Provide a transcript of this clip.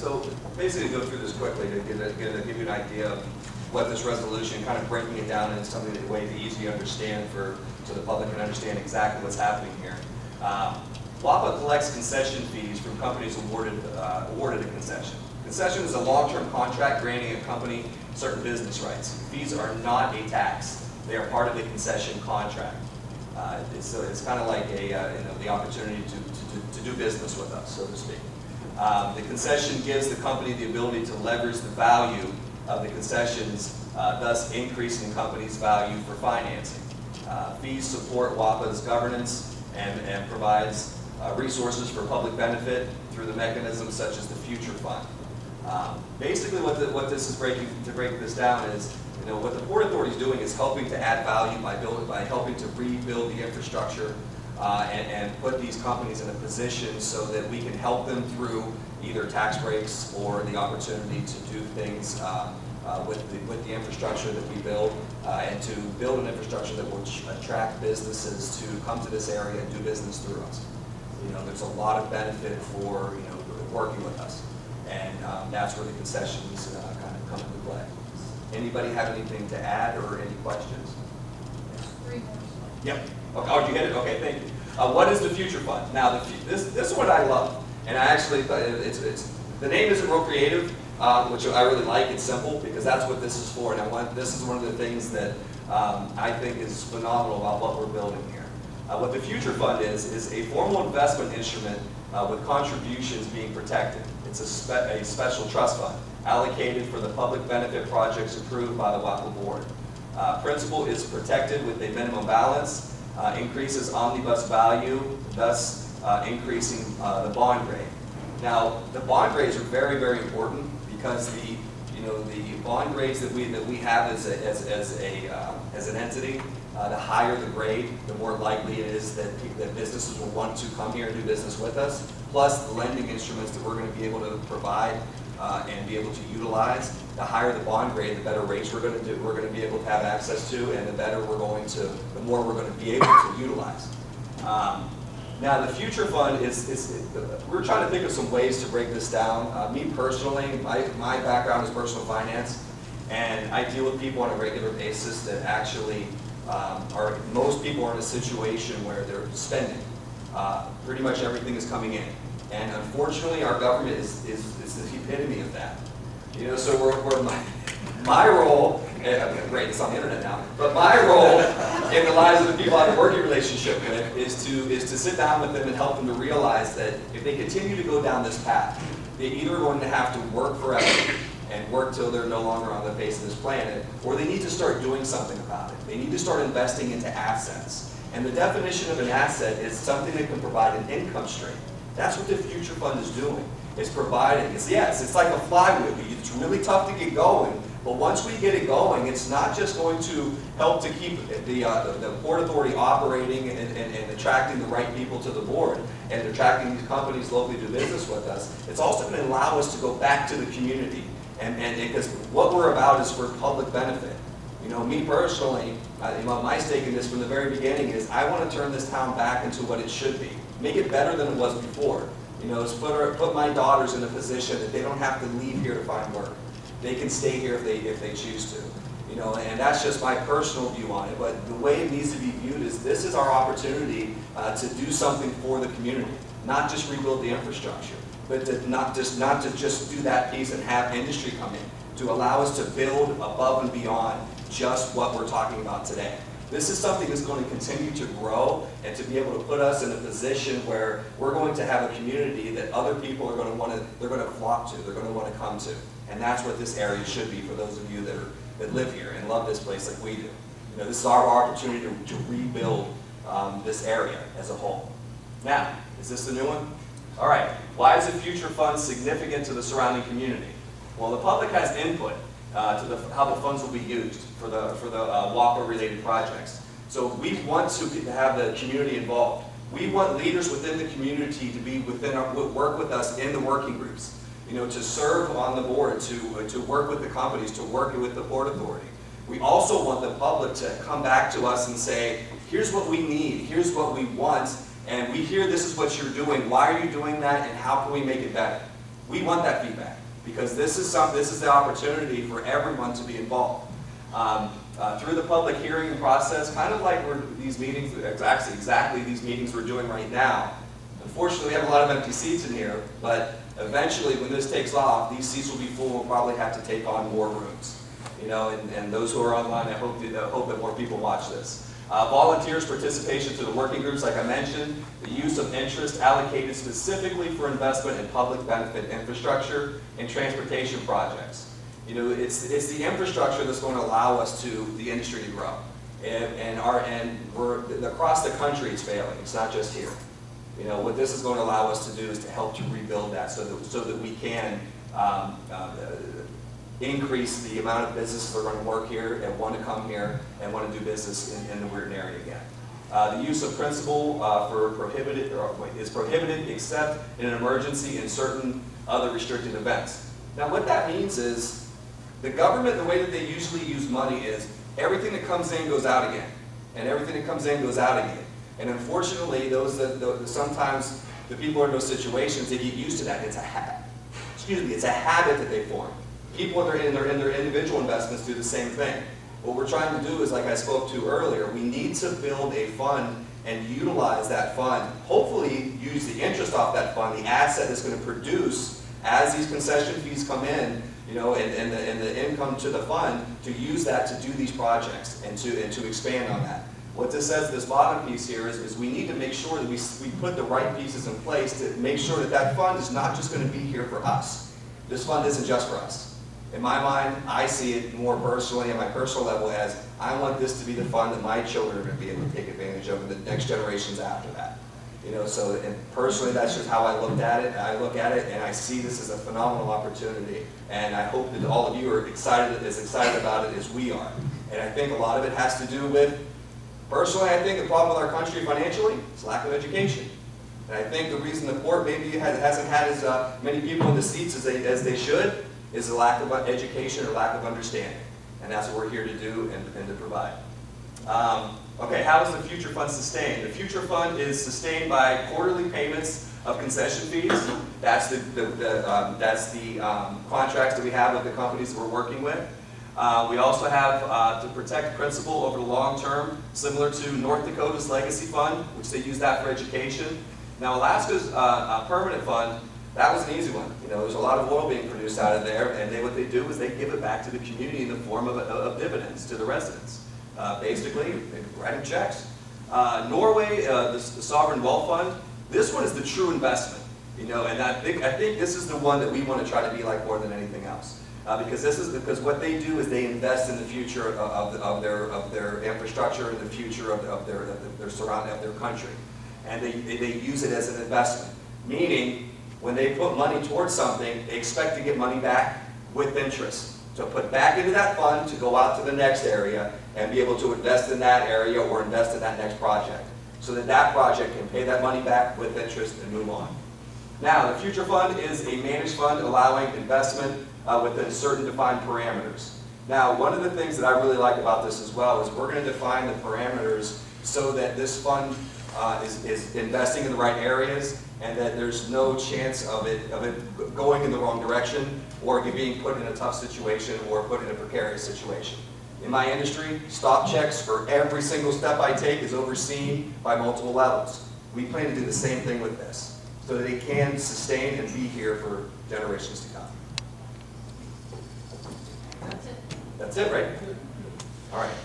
So basically go through this quickly to give you an idea of what this resolution, kind of breaking it down into something that way to easy to understand so the public can understand exactly what's happening here. WAPA collects concession fees from companies awarded a concession. Concession is a long-term contract granting a company certain business rights. Fees are not a tax. They are part of the concession contract. So it's kind of like the opportunity to do business with us, so to speak. The concession gives the company the ability to leverage the value of the concessions, thus increasing the company's value for financing. Fees support WAPA's governance and provides resources for public benefit through the mechanisms such as the Future Fund. Basically, what this is to break this down is, what the Port Authority is doing is helping to add value by helping to rebuild the infrastructure and put these companies in a position so that we can help them through either tax breaks or the opportunity to do things with the infrastructure that we build, and to build an infrastructure that will attract businesses to come to this area and do business through us. There's a lot of benefit for working with us, and that's where the concessions kind of come into play. Anybody have anything to add or any questions? Yep. Okay. Oh, you get it? Okay, thank you. What is the Future Fund? Now, this is what I love, and I actually the name isn't real creative, which I really like. It's simple because that's what this is for, and this is one of the things that I think is phenomenal about what we're building here. What the Future Fund is a formal investment instrument with contributions being protected. It's a special trust fund allocated for the public benefit projects approved by the WAPA Board. Principal is protected with a minimum balance, increases omnibus value, thus increasing the bond rate. Now, the bond rates are very, very important because the bond rates that we have as an entity, the higher the grade, the more likely it is that businesses will want to come here and do business with us. Plus, the lending instruments that we're going to be able to provide and be able to utilize. The higher the bond grade, the better rates we're going to be able to have access to, and the more we're going to be able to utilize. Now, the Future Fund we're trying to think of some ways to break this down. Me personally, my background is personal finance, and I deal with people on a regular basis that actually most people are in a situation where they're spending. Pretty much everything is coming in. And unfortunately, our government is the epitome of that. So my role, great, it's on the internet now, but my role in the lives of the people I have a working relationship with is to sit down with them and help them to realize that if they continue to go down this path, they're either going to have to work forever and work till they're no longer on the face of this planet, or they need to start doing something about it. They need to start investing into assets. And the definition of an asset is something that can provide an income stream. That's what the Future Fund is doing. It's providing. It's like a flywheel. It's really tough to get going, but once we get it going, it's not just going to help to keep the Port Authority operating and attracting the right people to the board and attracting these companies locally to do business with us. It's also going to allow us to go back to the community, and because what we're about is for public benefit. Me personally, my stake in this from the very beginning is I want to turn this town back into what it should be. Make it better than it was before. Put my daughters in a position that they don't have to leave here to find work. They can stay here if they choose to. And that's just my personal view on it. But the way it needs to be viewed is this is our opportunity to do something for the community, not just rebuild the infrastructure, but not to just do that piece and have industry come in, to allow us to build above and beyond just what we're talking about today. This is something that's going to continue to grow and to be able to put us in a position where we're going to have a community that other people are going to flock to, they're going to want to come to. And that's what this area should be for those of you that live here and love this place like we do. This is our opportunity to rebuild this area as a whole. Now, is this the new one? All right. Why is the Future Fund significant to the surrounding community? Well, the public has input to how the funds will be used for the WAPA-related projects. So we want to have the community involved. We want leaders within the community to be work with us in the working groups. To serve on the board, to work with the companies, to work with the Port Authority. We also want the public to come back to us and say, here's what we need, here's what we want, and we hear this is what you're doing. Why are you doing that, and how can we make it better? We want that feedback because this is the opportunity for everyone to be involved. Through the public hearing process, kind of like these meetings, exactly these meetings we're doing right now. Unfortunately, we have a lot of empty seats in here, but eventually when this takes off, these seats will be full and we'll probably have to take on more rooms. You know, and those who are online, I hope that more people watch this. Volunteers' participation to the working groups, like I mentioned, the use of interest allocated specifically for investment in public benefit infrastructure and transportation projects. You know, it's the infrastructure that's going to allow us the industry to grow. And we're across the country it's failing. It's not just here. You know, what this is going to allow us to do is to help to rebuild that so that we can increase the amount of businesses that are going to work here and want to come here and want to do business in the Weirton area again. The use of principal is prohibited except in an emergency and certain other restricted events. Now what that means is the government, the way that they usually use money is everything that comes in goes out again, and everything that comes in goes out again. And unfortunately, sometimes the people in those situations, they get used to that. It's a habit. It's a habit that they form. People in their individual investments do the same thing. What we're trying to do is, like I spoke to earlier, we need to build a fund and utilize that fund. Hopefully, use the interest off that fund, the asset that's going to produce as these concession fees come in, you know, and the income to the fund, to use that to do these projects and to expand on that. What this says, this bottom piece here, is we need to make sure that we put the right pieces in place to make sure that that fund is not just going to be here for us. This fund isn't just for us. In my mind, I see it more personally at my personal level as I want this to be the fund that my children are going to be able to take advantage of and the next generations after that. You know, so and personally, that's just how I looked at it. I look at it and I see this as a phenomenal opportunity. And I hope that all of you are as excited about it as we are. And I think a lot of it has to do with, personally, I think the problem with our country financially is lack of education. And I think the reason the court maybe hasn't had as many people in the seats as they should is a lack of education or lack of understanding. And that's what we're here to do and to provide. Okay, how is the future fund sustained? The future fund is sustained by quarterly payments of concession fees. That's the contracts that we have with the companies that we're working with. We also have to protect principal over the long term, similar to North Dakota's legacy fund, which they use that for education. Now Alaska's permanent fund, that was an easy one. You know, there's a lot of oil being produced out of there, and what they do is they give it back to the community in the form of dividends to the residents. Basically, they write them checks. Norway, the Sovereign Wealth Fund, this one is the true investment. You know, and I think this is the one that we want to try to be like more than anything else. Because what they do is they invest in the future of their infrastructure and the future of their country, and they use it as an investment. Meaning, when they put money towards something, they expect to get money back with interest. To put back into that fund to go out to the next area and be able to invest in that area or invest in that next project, so that that project can pay that money back with interest and move on. Now, the future fund is a managed fund allowing investment within certain defined parameters. Now, one of the things that I really like about this as well is we're going to define the parameters so that this fund is investing in the right areas and that there's no chance of it going in the wrong direction or being put in a tough situation or put in a precarious situation. In my industry, stop checks for every single step I take is overseen by multiple levels. We plan to do the same thing with this so that it can sustain and be here for generations to come. That's it. That's it, right? All right.